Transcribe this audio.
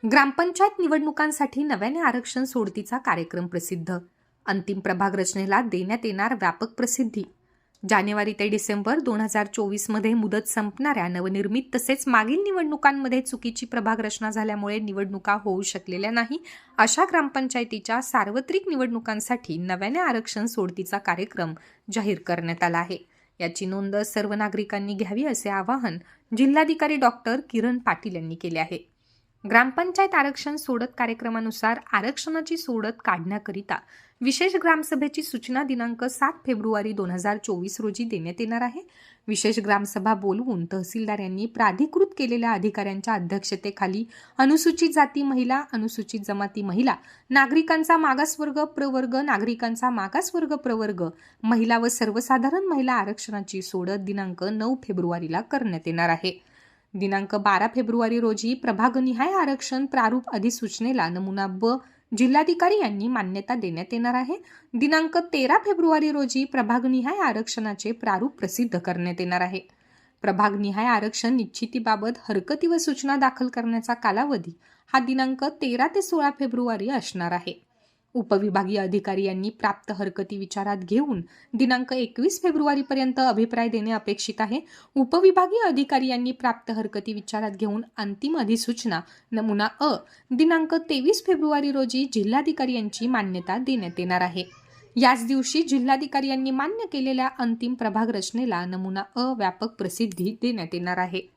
ग्रामपंचायत निवडणुकांसाठी नव्याने आरक्षण सोडतीचा कार्यक्रम प्रसिद्ध. अंतिम प्रभाग रचनेला देण्यात येणार व्यापक प्रसिद्धी. जानेवारी ते डिसेंबर 2024 मध्ये मुदत संपणाऱ्या नवनिर्मित तसेच मागील निवडणुकांमध्ये चुकीची प्रभाग रचना झाल्यामुळे निवडणुका होऊ शकलेल्या नाही अशा ग्रामपंचायतीच्या सार्वत्रिक निवडणुकांसाठी नव्याने आरक्षण सोडतीचा कार्यक्रम जाहीर करण्यात आला आहे. याची नोंद सर्व नागरिकांनी घ्यावी असे आवाहन जिल्हाधिकारी डॉक्टर किरण पाटील यांनी केले आहे. ग्रामपंचायत आरक्षण सोडत कार्यक्रमानुसार आरक्षणाची सोडत काढण्याकरिता विशेष ग्रामसभेची सूचना दिनांक 7 फेब्रुवारी 2024 रोजी देण्यात येणार आहे. विशेष ग्रामसभा बोलवून तहसीलदार यांनी प्राधिकृत केलेल्या अधिकाऱ्यांच्या अध्यक्षतेखाली अनुसूचित जाती महिला, अनुसूचित जमाती महिला, नागरिकांचा मागासवर्ग प्रवर्ग, नागरिकांचा मागासवर्ग प्रवर्ग, महिला व सर्वसाधारण महिला आरक्षणाची सोडत दिनांक 9 फेब्रुवारीला करण्यात येणार आहे. दिनांक 12 फेब्रुवारी रोजी प्रभागनिहाय आरक्षण प्रारूप अधिसूचनेला नमुना ब जिल्हाधिकारी यांनी मान्यता देण्यात येणार आहे. दिनांक 13 फेब्रुवारी रोजी प्रभागनिहाय आरक्षणाचे प्रारूप प्रसिद्ध करण्यात येणार आहे. प्रभागनिहाय आरक्षण निश्चितीबाबत हरकती व सूचना दाखल करण्याचा कालावधी हा दिनांक 13 ते 16 फेब्रुवारी असणार आहे. उपविभागीय अधिकारी यांनी प्राप्त हरकती विचारात घेऊन दिनांक 21 फेब्रुवारीपर्यंत अभिप्राय देणे अपेक्षित आहे. उपविभागीय अधिकारी यांनी प्राप्त हरकती विचारात घेऊन अंतिम अधिसूचना नमुना अ दिनांक 23 फेब्रुवारी रोजी जिल्हाधिकारी यांची मान्यता देण्यात येणार आहे. याच दिवशी जिल्हाधिकारी यांनी मान्य केलेल्या अंतिम प्रभाग रचनेला नमुना अ व्यापक प्रसिद्धी देण्यात येणार आहे.